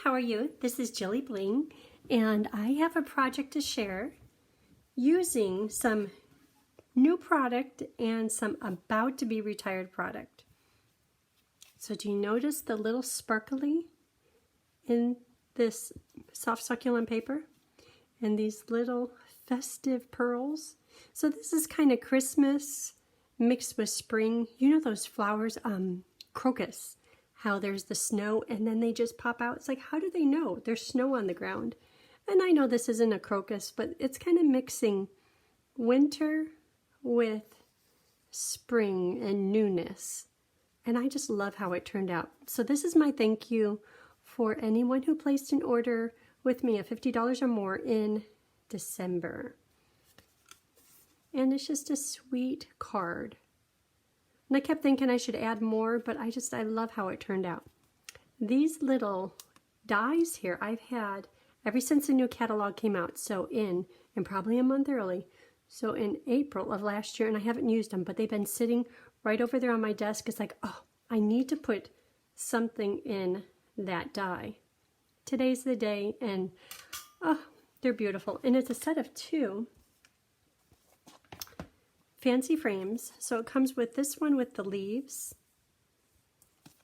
how are you? This is Jilly Bling, and I have a project to share using some new product and some about to be retired product. So do you notice the little sparkly in this soft succulent paper? And these little festive pearls? So this is kind of Christmas mixed with spring. You know those flowers, crocus, how there's the snow and then they just pop out. It's like, how do they know? There's snow on the ground. And I know this isn't a crocus, but it's kind of mixing winter with spring and newness. And I just love how it turned out. So this is my thank you for anyone who placed an order with me of $50 or more in December. And it's just a sweet card. And I kept thinking I should add more, but I love how it turned out. These little dies here I've had ever since the new catalog came out. So and probably a month early. So in April of last year, and I haven't used them, but they've been sitting right over there on my desk. It's like, oh, I need to put something in that die. Today's the day, and oh, they're beautiful. And it's a set of 2 fancy frames. So it comes with this one with the leaves,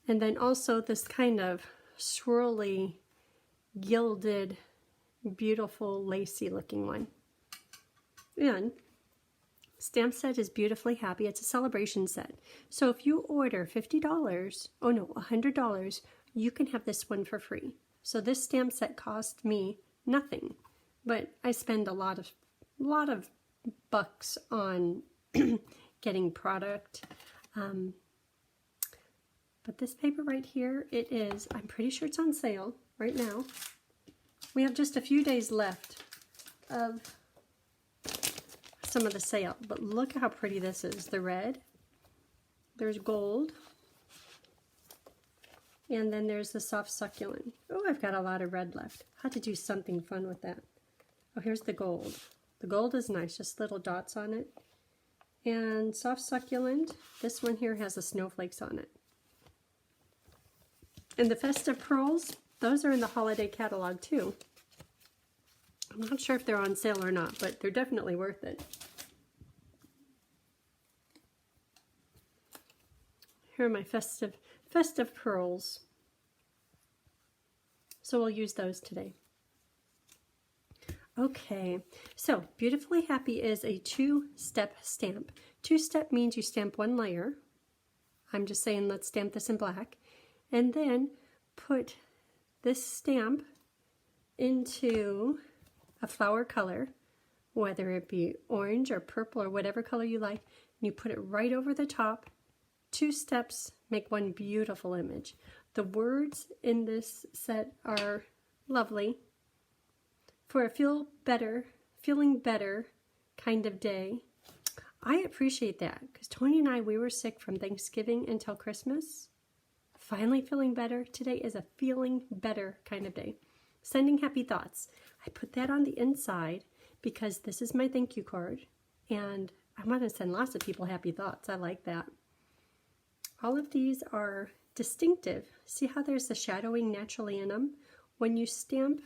and then also this kind of swirly, gilded, beautiful, lacy looking one. And stamp set is beautifully happy. It's a celebration set. So if you order $50, oh no, $100, you can have this one for free. So this stamp set cost me nothing, but I spend a lot of bucks on getting product. But this paper right here, it is, I'm pretty sure it's on sale right now. We have just a few days left of some of the sale, but look how pretty this is. The red, there's gold, and then there's the soft succulent. Oh, I've got a lot of red left. Had to do something fun with that. Oh, here's the gold. The gold is nice, just little dots on it. And soft succulent, this one here has the snowflakes on it. And the festive pearls, those are in the holiday catalog too. I'm not sure if they're on sale or not, but they're definitely worth it. Here are my festive pearls. So we'll use those today. Okay, so Beautifully Happy is a 2-step stamp. 2-step means you stamp 1 layer. I'm just saying let's stamp this in black. And then put this stamp into a flower color, whether it be orange or purple or whatever color you like. And you put it right over the top. 2 steps make one beautiful image. The words in this set are lovely. For a feeling better kind of day. I appreciate that because Tony and I, we were sick from Thanksgiving until Christmas. Finally feeling better. Today is a feeling better kind of day. Sending happy thoughts. I put that on the inside because this is my thank you card and I want to send lots of people happy thoughts. I like that. All of these are distinctive. See how there's the shadowing naturally in them? When you stamp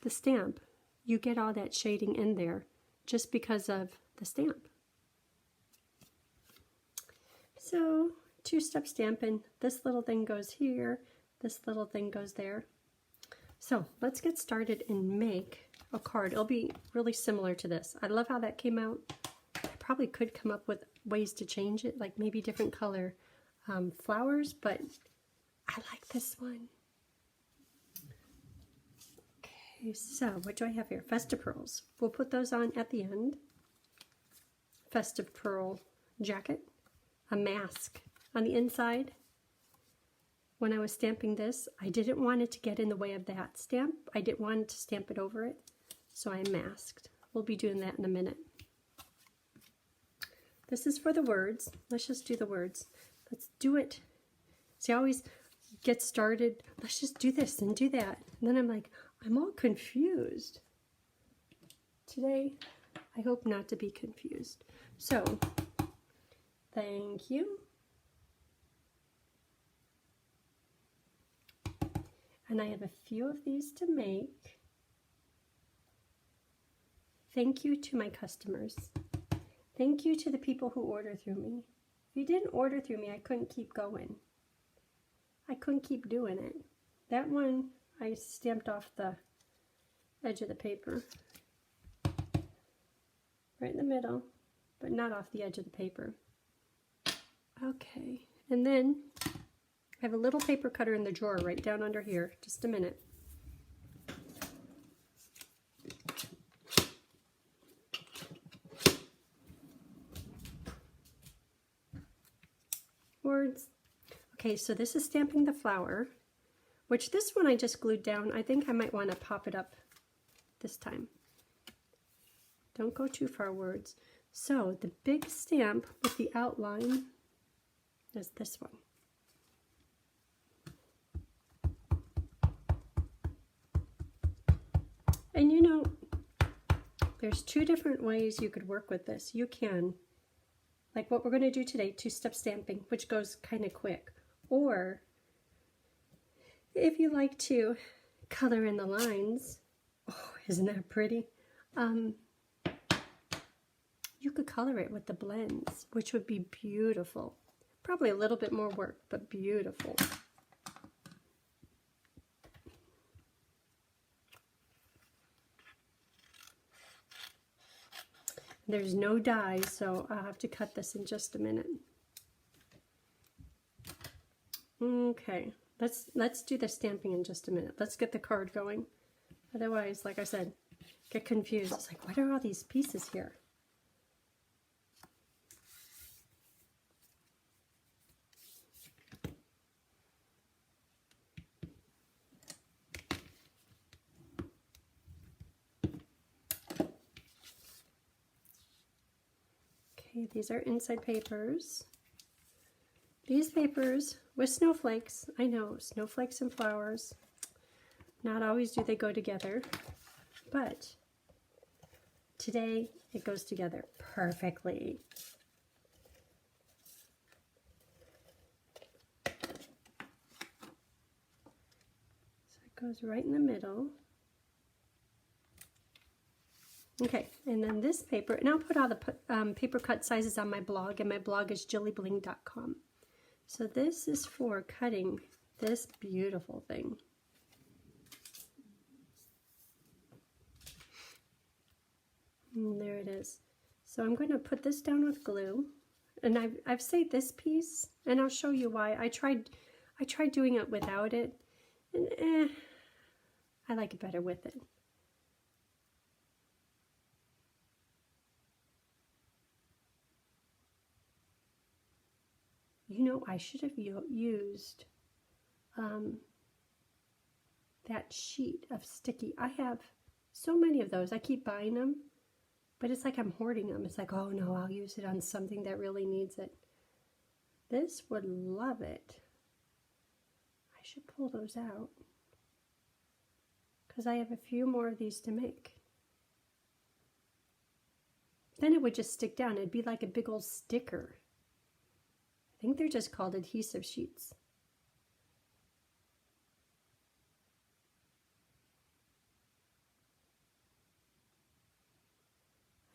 the stamp, you get all that shading in there just because of the stamp. So 2-step stamping, this little thing goes here, this little thing goes there. So let's get started and make a card. It'll be really similar to this. I love how that came out. I probably could come up with ways to change it, like maybe different color flowers, but I like this one. Okay, so what do I have here? Festive pearls. We'll put those on at the end. Festive pearl jacket. A mask on the inside. When I was stamping this, I didn't want it to get in the way of that stamp. I didn't want to stamp it over it, so I masked. We'll be doing that in a minute. This is for the words. Let's just do the words. Let's do it. See, I always get started, let's just do this and do that. And then I'm like, I'm all confused. Today, I hope not to be confused. So, thank you. And I have a few of these to make. Thank you to my customers. Thank you to the people who order through me. If you didn't order through me, I couldn't keep going. I couldn't keep doing it. That one, I stamped off the edge of the paper. Right in the middle, but not off the edge of the paper. Okay, and then I have a little paper cutter in the drawer right down under here. Just a minute. Words. Okay, so this is stamping the flower, which this one I just glued down. I think I might want to pop it up this time. Don't go too far, words. So the big stamp with the outline is this one. And you know, there's two different ways you could work with this. You can, like what we're going to do today, two-step stamping, which goes kind of quick. Or if you like to color in the lines, oh, isn't that pretty? You could color it with the blends, which would be beautiful. Probably a little bit more work, but beautiful. There's no dye, so I'll have to cut this in just a minute. Okay, let's do the stamping in just a minute. Let's get the card going. Otherwise, like I said, get confused. It's like, what are all these pieces here? Okay, these are inside papers. These papers with snowflakes, I know, snowflakes and flowers, not always do they go together, but today it goes together perfectly. So it goes right in the middle. Okay, and then this paper, and I'll put all the paper cut sizes on my blog, and my blog is jillybling.com. So this is for cutting this beautiful thing. And there it is. So I'm going to put this down with glue, and I've saved this piece, and I'll show you why. I tried doing it without it, and I like it better with it. You know, I should have used that sheet of sticky. I have so many of those. I keep buying them, but it's like I'm hoarding them. It's like, oh no, I'll use it on something that really needs it. This would love it. I should pull those out because I have a few more of these to make. Then it would just stick down. It'd be like a big old sticker. I think they're just called adhesive sheets.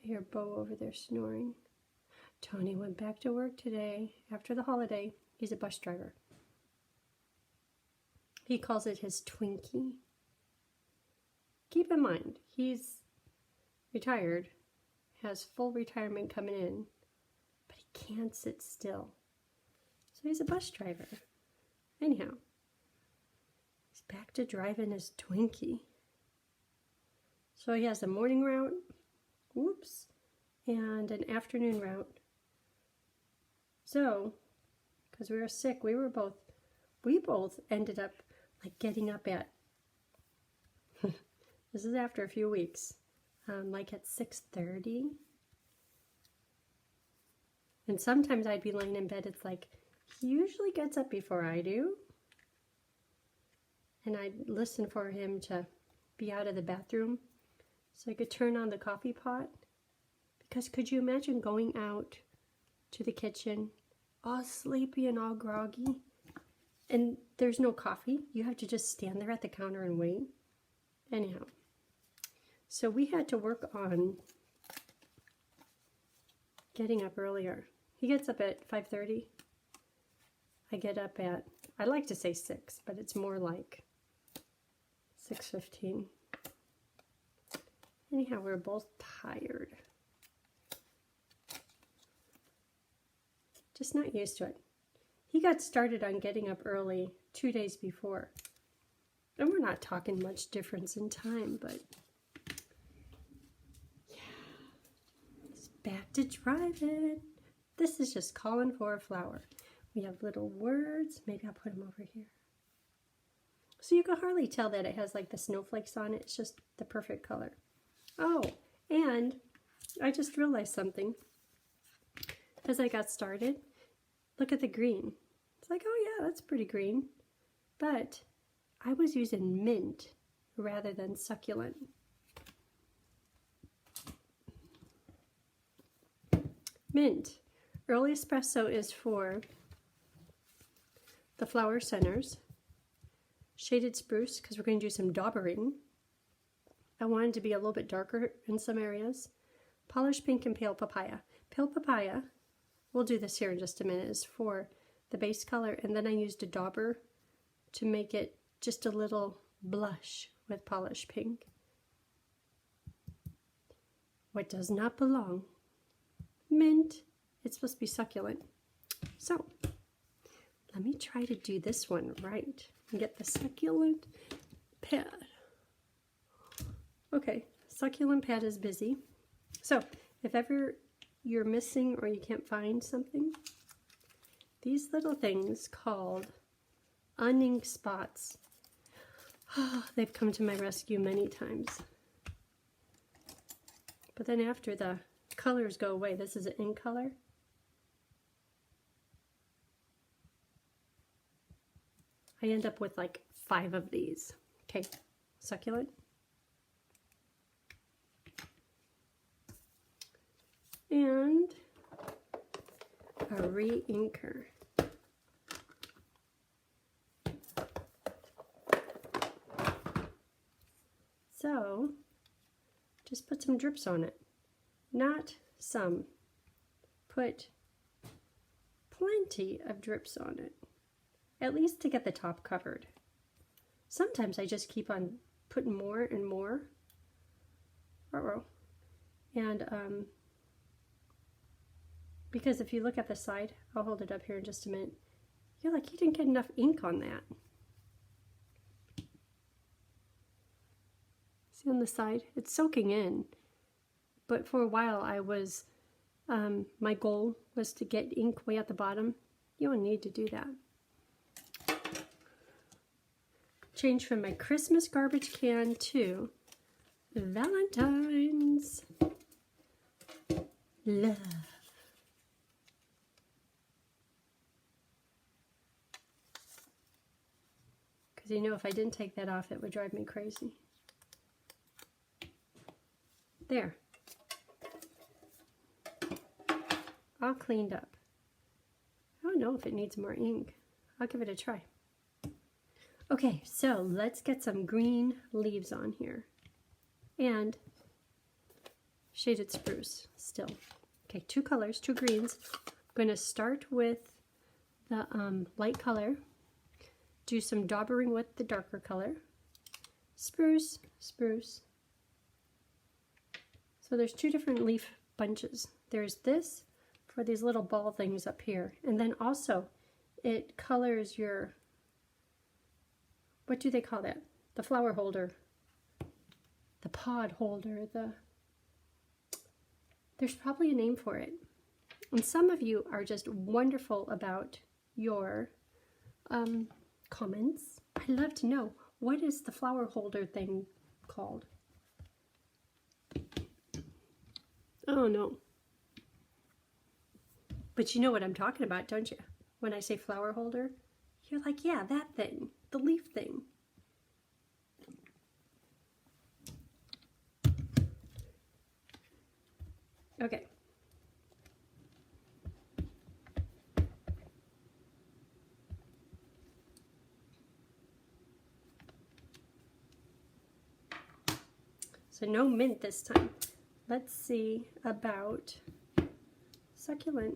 I hear Bo over there snoring. Tony went back to work today after the holiday. He's a bus driver. He calls it his Twinkie. Keep in mind, he's retired, has full retirement coming in, but he can't sit still. So he's a bus driver. Anyhow, he's back to driving his Twinkie. So he has a morning route, whoops, and an afternoon route. So, because we were sick, we both ended up like getting up at, this is after a few weeks, like at 6:30. And sometimes I'd be laying in bed, it's like, he usually gets up before I do. And I'd listen for him to be out of the bathroom so I could turn on the coffee pot. Because could you imagine going out to the kitchen all sleepy and all groggy And there's no coffee. You have to just stand there at the counter and wait. Anyhow, so we had to work on getting up earlier. He gets up at 5:30. I get up at, I like to say 6, but it's more like 6:15. Anyhow, we're both tired. Just not used to it. He got started on getting up early 2 days before. And we're not talking much difference in time, but yeah, it's back to driving. This is just calling for a flower. We have little words. Maybe I'll put them over here. So you can hardly tell that it has like the snowflakes on it. It's just the perfect color. Oh, and I just realized something. As I got started, look at the green. It's like, oh yeah, that's pretty green. But I was using mint rather than succulent. Mint. Early espresso is for the flower centers. Shaded spruce, because we're going to do some daubering. I wanted to be a little bit darker in some areas. Polished pink and pale papaya. Pale papaya, we'll do this here in just a minute, is for the base color, and then I used a dauber to make it just a little blush with polished pink. What does not belong? Mint. It's supposed to be succulent. So, let me try to do this one right and get the succulent pad. Okay, succulent pad is busy. So, if ever you're missing or you can't find something, these little things called uninked spots, they've come to my rescue many times. But then after the colors go away, this is an ink color. I end up with like 5 of these. Okay, succulent. And a re-inker. So, just put some drips on it. Not some. Put plenty of drips on it. At least to get the top covered. Sometimes I just keep on putting more and more. And because if you look at the side, I'll hold it up here in just a minute. You're like, you didn't get enough ink on that. See on the side? It's soaking in. But for a while I was, my goal was to get ink way at the bottom. You don't need to do that. Change from my Christmas garbage can to Valentine's love. Because you know, if I didn't take that off, it would drive me crazy. There. All cleaned up. I don't know if it needs more ink. I'll give it a try. Okay, so let's get some green leaves on here. And shaded spruce still. Okay, 2 colors, 2 greens. I'm going to start with the light color. Do some daubering with the darker color. Spruce, spruce. So there's 2 different leaf bunches. There's this for these little ball things up here. And then also it colors your, what do they call that? The flower holder, the pod holder, there's probably a name for it. And some of you are just wonderful about your comments. I love to know, what is the flower holder thing called? Oh no. But you know what I'm talking about, don't you? When I say flower holder, you're like, yeah, that thing, the leaf thing. Okay. So no mint this time. Let's see about succulent.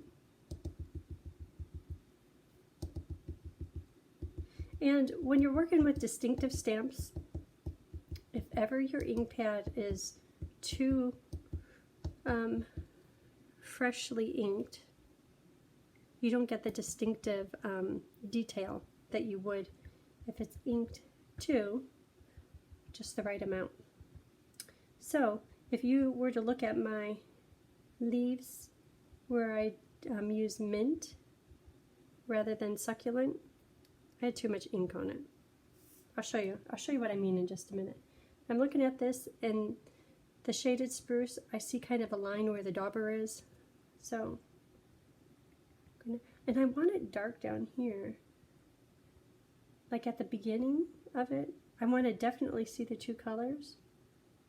And when you're working with distinctive stamps, if ever your ink pad is too freshly inked, you don't get the distinctive detail that you would if it's inked to just the right amount. So if you were to look at my leaves where I use mint rather than succulent, I had too much ink on it. I'll show you what I mean in just a minute. I'm looking at this, and the shaded spruce, I see kind of a line where the dauber is. So, and I want it dark down here. Like at the beginning of it, I want to definitely see the two colors,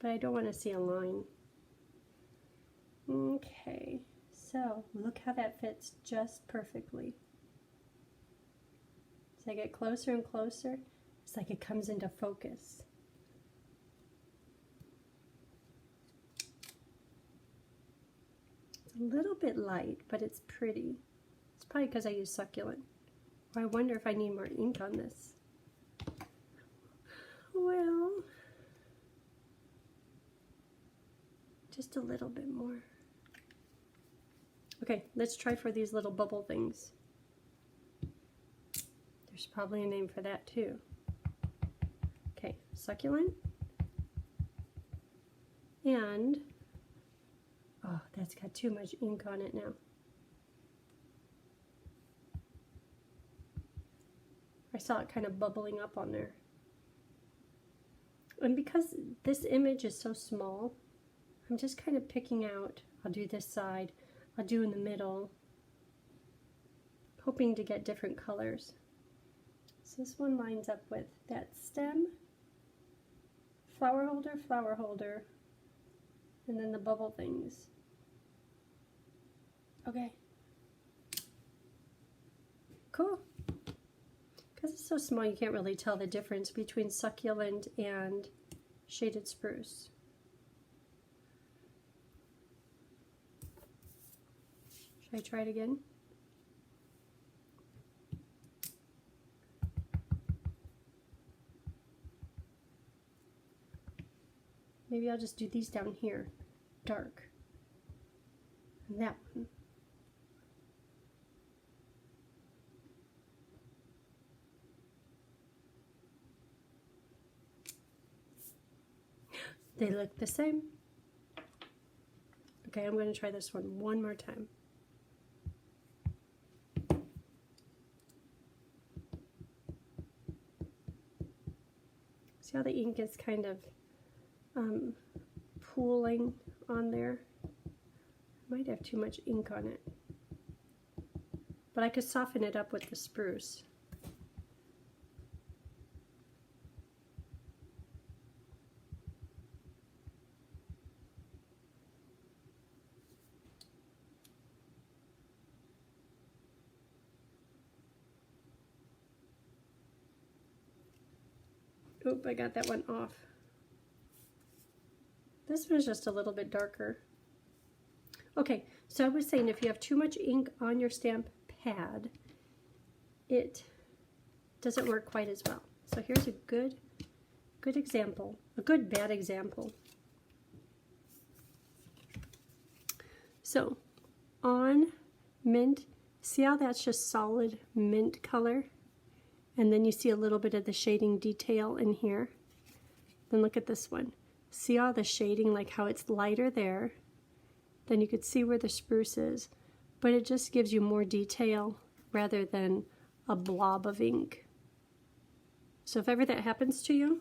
but I don't want to see a line. Okay, so look how that fits just perfectly. As I get closer and closer, it's like it comes into focus. It's a little bit light, but it's pretty. It's probably because I use succulent. Or I wonder if I need more ink on this. Well, just a little bit more. Okay, let's try for these little bubble things. There's probably a name for that too. Okay, succulent. And, oh, that's got too much ink on it now. I saw it kind of bubbling up on there. And because this image is so small, I'm just kind of picking out, I'll do this side, I'll do in the middle, hoping to get different colors. So this one lines up with that stem, flower holder, and then the bubble things. Okay. Cool. Because it's so small, you can't really tell the difference between succulent and shaded spruce. Should I try it again? Maybe I'll just do these down here, dark. And that one. They look the same. Okay, I'm going to try this one more time. See how the ink is kind of pooling on there? I might have too much ink on it. But I could soften it up with the spruce. Oop, I got that one off. This one's just a little bit darker. Okay, so I was saying if you have too much ink on your stamp pad, it doesn't work quite as well. So here's a good example, a good bad example. So on mint, see how that's just solid mint color? And then you see a little bit of the shading detail in here. Then look at this one. See all the shading, like how it's lighter there. Then you could see where the spruce is, but it just gives you more detail rather than a blob of ink. So if ever that happens to you,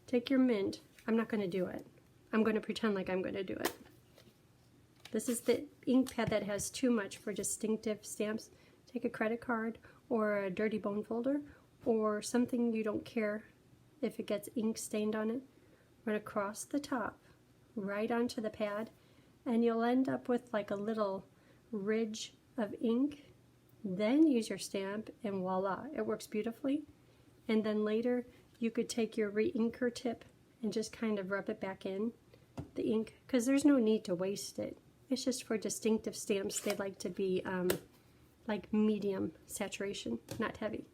take your mint. I'm not going to do it. I'm going to pretend like I'm going to do it. This is the ink pad that has too much for distinctive stamps. Take a credit card or a dirty bone folder or something you don't care if it gets ink stained on it. Run across the top right onto the pad, and you'll end up with like a little ridge of ink. Then use your stamp and voila, it works beautifully. And then later you could take your re-inker tip and just kind of rub it back in, the ink, because there's no need to waste it. It's just for distinctive stamps, they like to be like medium saturation, not heavy.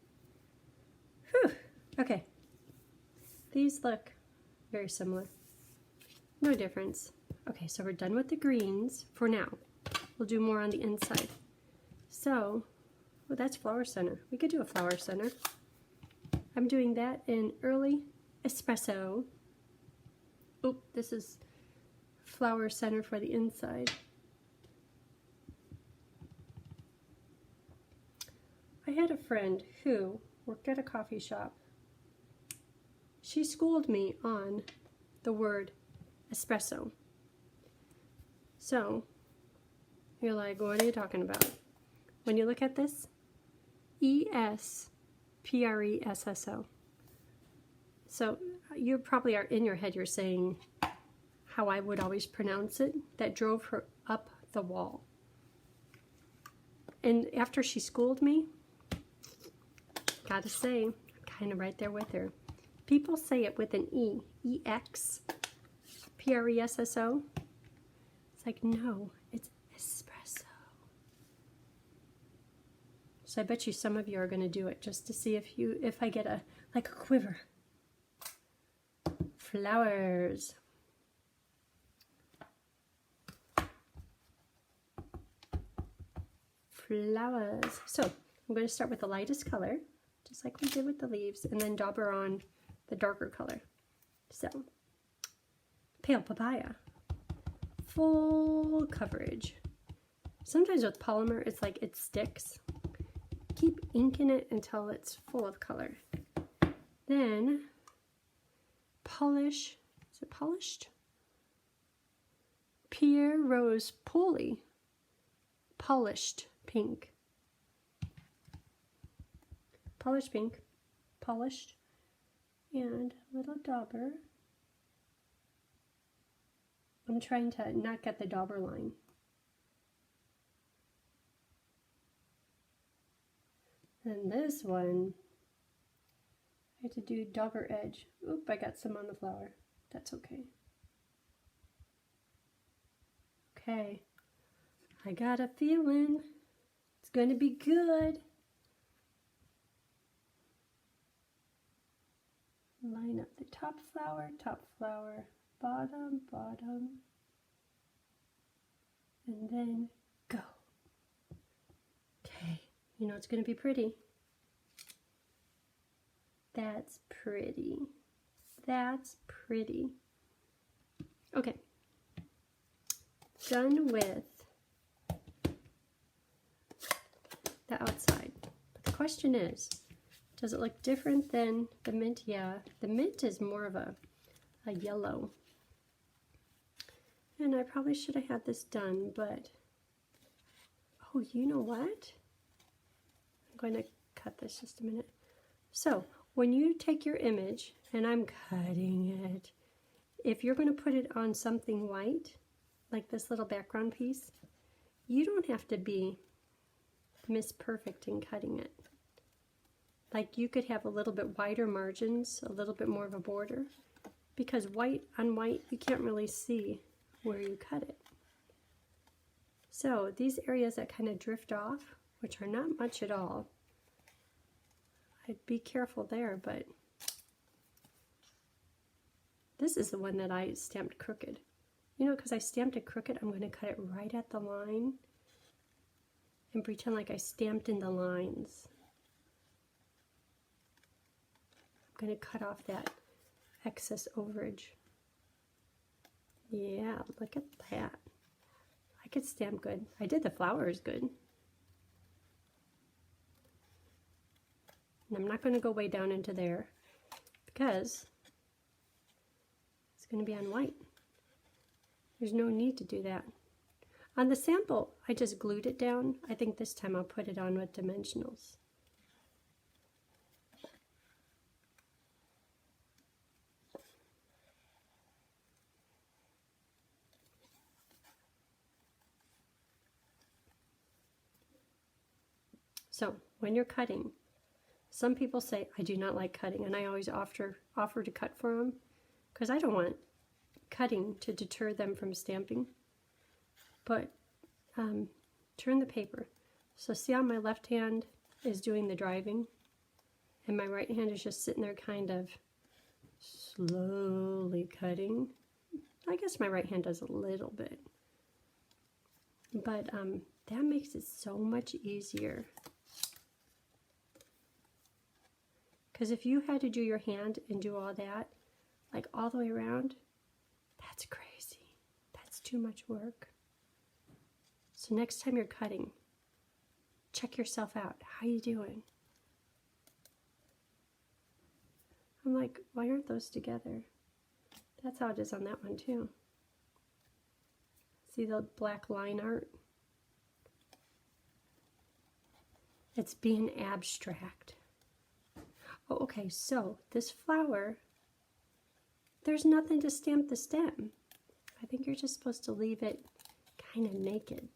Whew. Okay. These look very similar. No difference. Okay, so we're done with the greens for now. We'll do more on the inside. So, well, that's flower center. We could do a flower center. I'm doing that in early espresso. Oh, this is flower center for the inside. I had a friend who worked at a coffee shop. She schooled me on the word espresso. So, you're like, what are you talking about? When you look at this, E-S-P-R-E-S-S-O. So, you probably are in your head, you're saying how I would always pronounce it. That drove her up the wall. And after she schooled me, gotta say, I'm kind of right there with her. People say it with an E, E-X, P-R-E-S-S-O. It's like, no, it's espresso. So I bet you some of you are going to do it just to see if I get a quiver. Flowers. Flowers. So I'm going to start with the lightest color, just like we did with the leaves, and then dauber on the darker color. So, pale papaya. Full coverage. Sometimes with polymer, it's like it sticks. Keep inking it until it's full of color. Then, polish. Is it polished? Pierre Rose Poli. Polished pink. Polished pink. Polished. And a little dauber. I'm trying to not get the dauber line. And this one, I had to do dauber edge. Oop, I got some on the flower. That's okay. Okay, I got a feeling it's going to be good. Line up the top flower, bottom, bottom, and then go. Okay, you know it's going to be pretty. That's pretty. That's pretty. Okay, done with the outside. But the question is, does it look different than the mint? Yeah, the mint is more of a yellow. And I probably should have had this done, but, oh, you know what? I'm going to cut this just a minute. So, when you take your image, and I'm cutting it, if you're going to put it on something white, like this little background piece, you don't have to be Miss Perfect in cutting it. Like you could have a little bit wider margins, a little bit more of a border, because white on white, you can't really see where you cut it. So these areas that kind of drift off, which are not much at all, I'd be careful there, but this is the one that I stamped crooked. You know, because I stamped it crooked, I'm going to cut it right at the line and pretend like I stamped in the lines. I'm going to cut off that excess overage. Yeah, look at that. I could stamp good. I did the flowers good. And I'm not going to go way down into there because it's going to be on white. There's no need to do that. On the sample, I just glued it down. I think this time I'll put it on with dimensionals. So when you're cutting, some people say, I do not like cutting, and I always offer to cut for them because I don't want cutting to deter them from stamping. But turn the paper. So see how my left hand is doing the driving and my right hand is just sitting there kind of slowly cutting. I guess my right hand does a little bit. But that makes it so much easier. Because if you had to do your hand and do all that, like all the way around, that's crazy. That's too much work. So next time you're cutting, check yourself out. How you doing? I'm like, why aren't those together? That's how it is on that one too. See the black line art? It's being abstract. Oh, okay, so this flower, there's nothing to stamp the stem. I think you're just supposed to leave it kind of naked.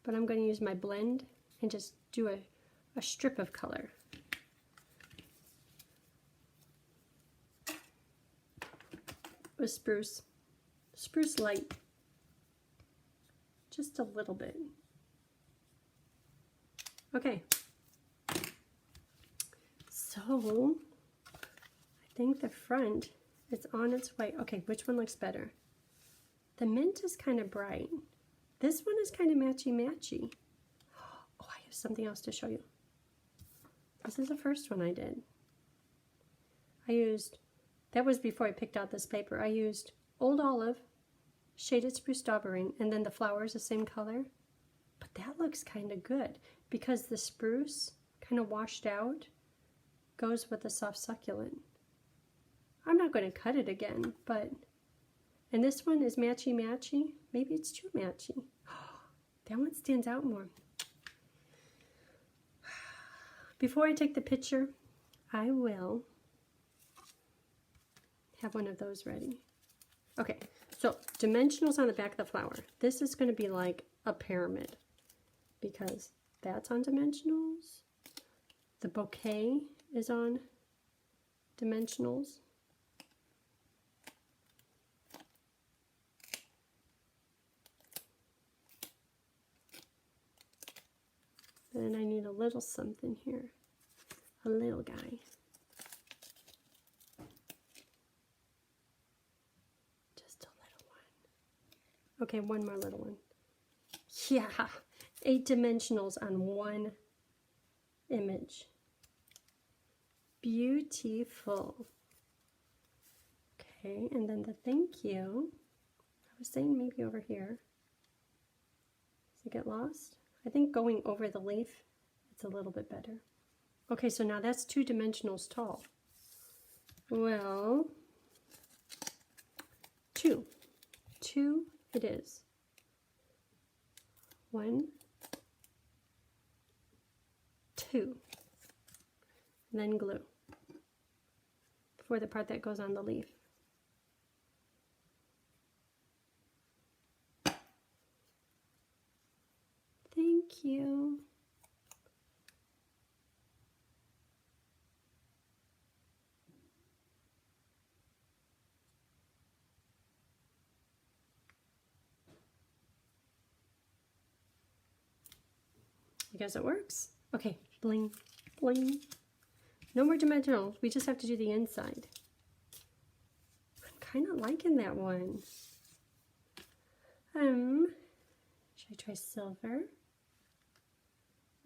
But I'm going to use my blend and just do a strip of color. With spruce light, just a little bit. Okay, so I think the front is on its way. Okay, which one looks better? The mint is kind of bright. This one is kind of matchy-matchy. Oh, I have something else to show you. This is the first one I did. That was before I picked out this paper. I used Old Olive, Shaded Spruce Dauberine, and then the flower is the same color. But that looks kind of good because the spruce, kind of washed out, goes with the soft succulent. I'm not going to cut it again, but... And this one is matchy-matchy. Maybe it's too matchy. That one stands out more. Before I take the picture, I will have one of those ready. Okay, so dimensionals on the back of the flower. This is going to be like a pyramid because that's on dimensionals. The bouquet is on dimensionals. And I need a little something here, a little guy. Just a little one. Okay, one more little one. Yeah, 8 dimensionals on one image. Beautiful. Okay, and then the thank you. I was saying maybe over here. Does it get lost? I think going over the leaf, it's a little bit better. Okay, so now that's 2 dimensionals tall. Well, 2. 2 it is. 1, 2. And then glue for the part that goes on the leaf. Thank you. I guess it works. Okay, bling, bling. No more dimensionals. We just have to do the inside. I'm kind of liking that one. Should I try silver?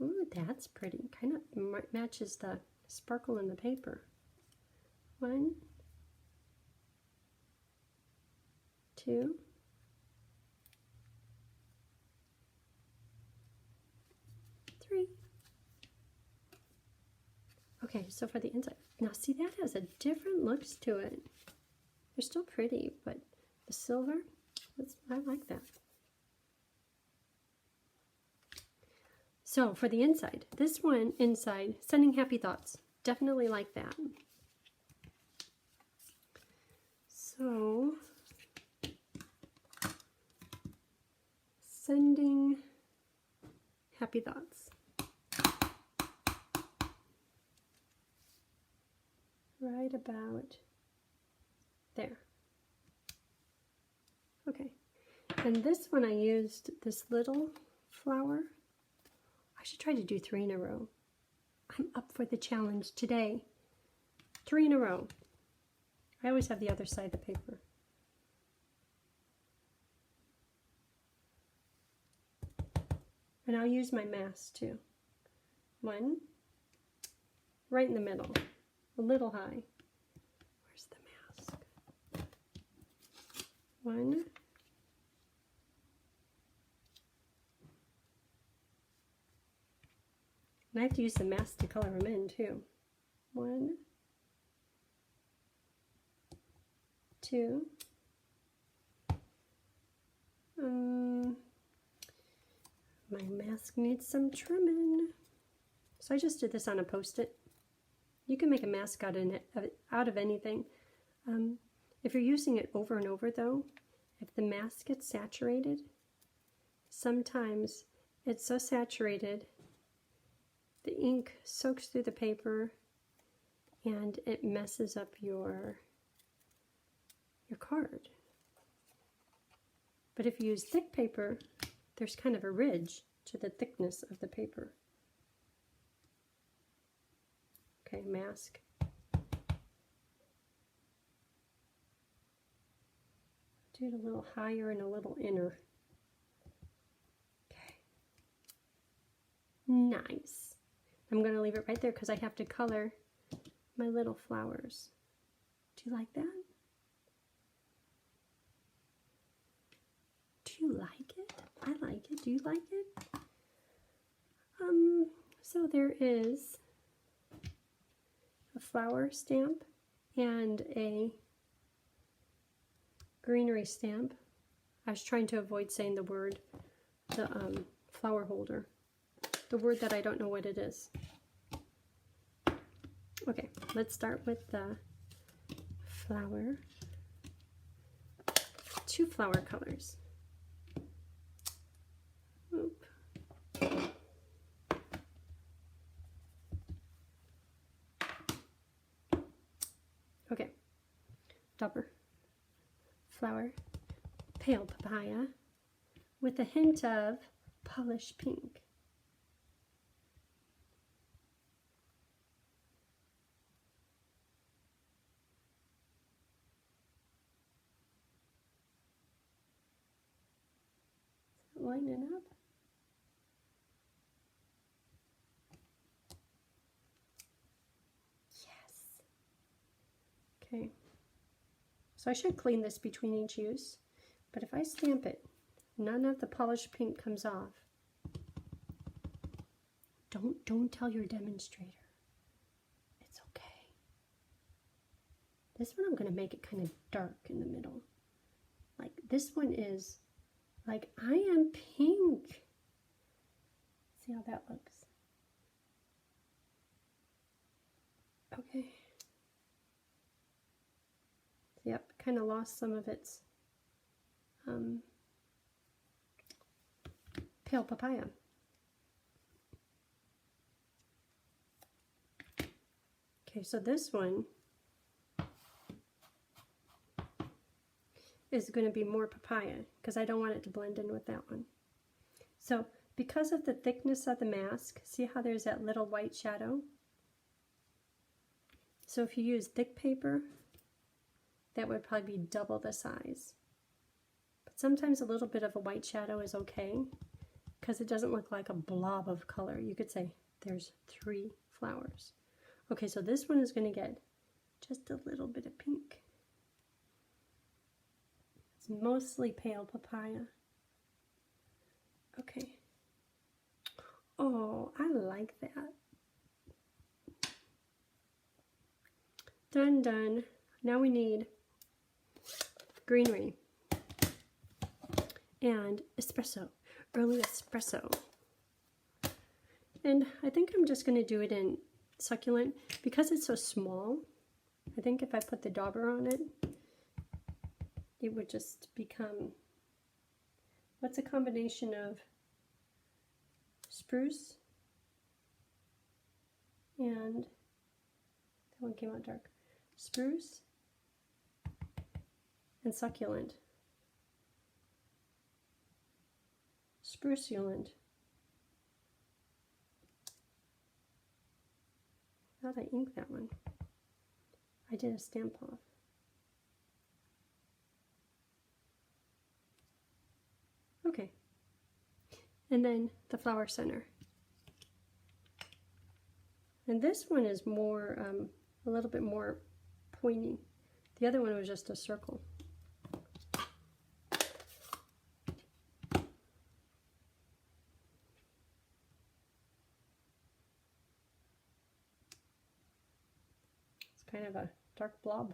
Ooh, that's pretty. Kind of matches the sparkle in the paper. 1, 2. Okay, so for the inside, now see that has a different looks to it. They're still pretty, but the silver, I like that. So for the inside, this one inside, sending happy thoughts. Definitely like that. So, sending happy thoughts. right about there. Okay, and this one I used this little flower. I should try to do 3 in a row. I'm up for the challenge today. 3 in a row. I always have the other side of the paper. And I'll use my mask too. 1, right in the middle, a little high. Where's the mask? 1. And I have to use the mask to color them in too. 1, 2. My mask needs some trimming. So I just did this on a Post-it. You can make a mask out of anything. If you're using it over and over though, if the mask gets saturated, sometimes it's so saturated the ink soaks through the paper and it messes up your card. But if you use thick paper, there's kind of a ridge to the thickness of the paper. Okay, mask. Do it a little higher and a little inner. Okay. Nice. I'm going to leave it right there because I have to color my little flowers. Do you like that? Do you like it? I like it. Do you like it? So there is a flower stamp and a greenery stamp. I was trying to avoid saying the word, the flower holder. The word that I don't know what it is. Okay, let's start with the flower. 2 flower colors. Oop. Okay, Dauber flower, pale papaya, with a hint of polished pink. Line it up. Yes. Okay. So I should clean this between each use, but if I stamp it, none of the polished pink comes off. Don't tell your demonstrator. It's okay. This one I'm going to make it kind of dark in the middle. Like this one is like, I am pink. See how that looks. Okay. Yep, kind of lost some of its pale papaya. Okay, so this one is going to be more papaya because I don't want it to blend in with that one. So because of the thickness of the mask, see how there's that little white shadow? So if you use thick paper, that would probably be double the size. But sometimes a little bit of a white shadow is okay because it doesn't look like a blob of color. You could say there's 3 flowers. Okay, so this one is going to get just a little bit of pink. It's mostly pale papaya. Okay. Oh, I like that. Done, done. Now we need greenery and espresso, early espresso. And I think I'm just going to do it in succulent because it's so small. I think if I put the dauber on it, it would just become, what's a combination of spruce and, that one came out dark, spruce, and succulent. Spruculent. How did I ink that one? I did a stamp off. Okay. And then the flower center. And this one is more, a little bit more pointy. The other one was just a circle. It's kind of a dark blob.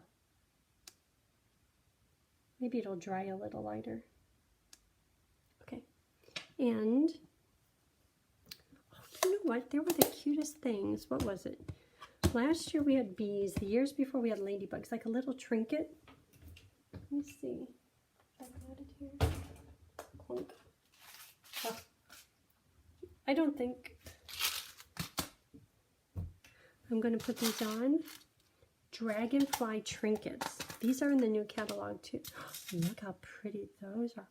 Maybe it'll dry a little lighter. Okay. And you know what? There were the cutest things. What was it? Last year we had bees. The years before we had ladybugs, like a little trinket. Let me see. I got it here. Clunk. Oh. I don't think I'm going to put these on. Dragonfly trinkets. These are in the new catalog too. Look how pretty those are.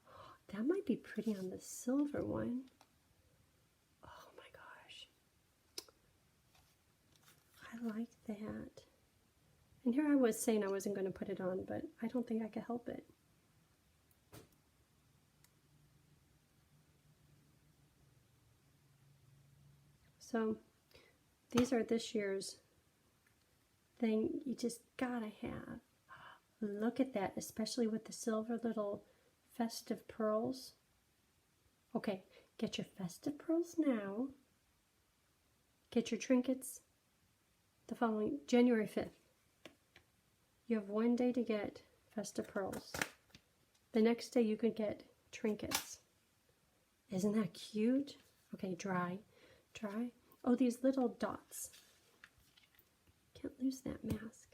That might be pretty on the silver one. Oh my gosh. I like that. And here I was saying I wasn't going to put it on, but I don't think I could help it. So these are this year's thing you just gotta have. Look at that, especially with the silver little festive pearls. Okay, get your festive pearls now. Get your trinkets the following January 5th. You have one day to get festive pearls. The next day you could get trinkets. Isn't that cute? Okay, dry. Oh, these little dots. Can't lose that mask.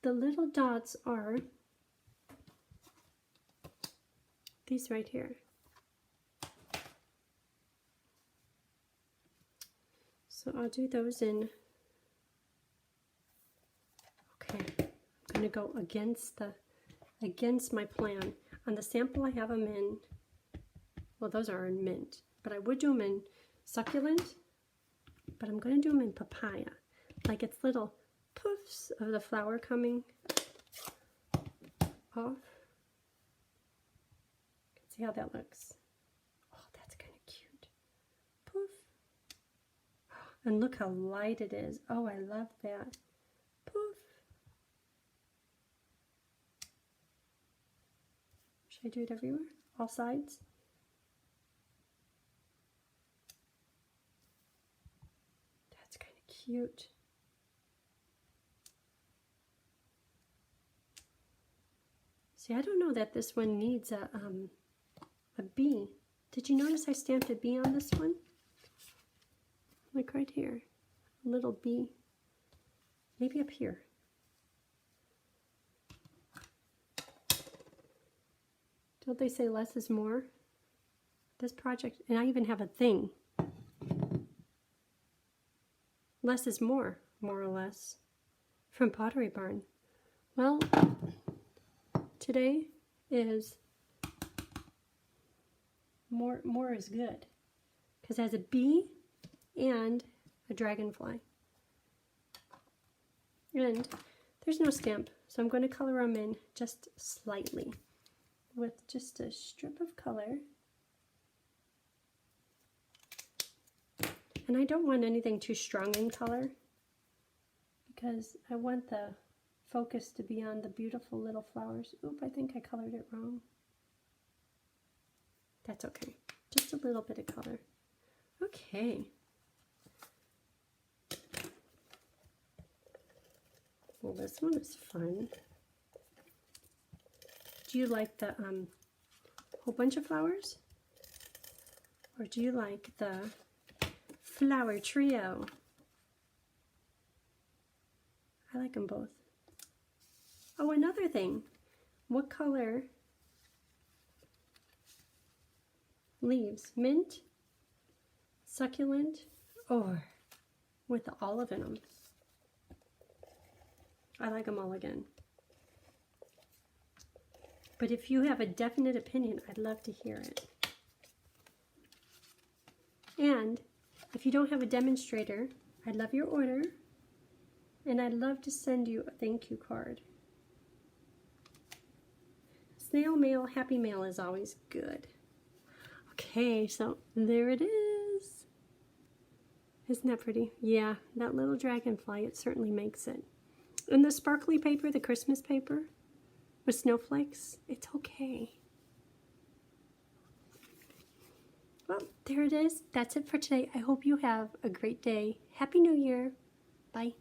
The little dots are these right here. So I'll do those in. Okay, I'm going to go against my plan. On the sample I have them in, well, those are in mint, but I would do them in succulent, but I'm going to do them in papaya. Like it's little poofs of the flower coming off. See how that looks? Oh, that's kind of cute. Poof. And look how light it is. Oh, I love that. Poof. Should I do it everywhere? All sides? That's kind of cute. See, I don't know that this one needs a bee. Did you notice I stamped a bee on this one? Like right here, a little bee. Maybe up here. Don't they say less is more? This project, and I even have a thing. Less is more or less, from Pottery Barn. Well, today is more is good, because it has a bee and a dragonfly. And there's no stamp, so I'm going to color them in just slightly with just a strip of color. And I don't want anything too strong in color, because I want the focus to be on the beautiful little flowers. Oop, I think I colored it wrong. That's okay. Just a little bit of color. Okay. Well, this one is fun. Do you like the whole bunch of flowers? Or do you like the flower trio? I like them both. Oh, another thing. What color leaves? Mint, succulent, or with the olive in them? I like them all again. But if you have a definite opinion, I'd love to hear it. And if you don't have a demonstrator, I'd love your order. And I'd love to send you a thank you card. Snail mail, happy mail is always good. Okay, so there it is. Isn't that pretty? Yeah, that little dragonfly, it certainly makes it. And the sparkly paper, the Christmas paper with snowflakes, it's okay. Well, there it is. That's it for today. I hope you have a great day. Happy New Year. Bye.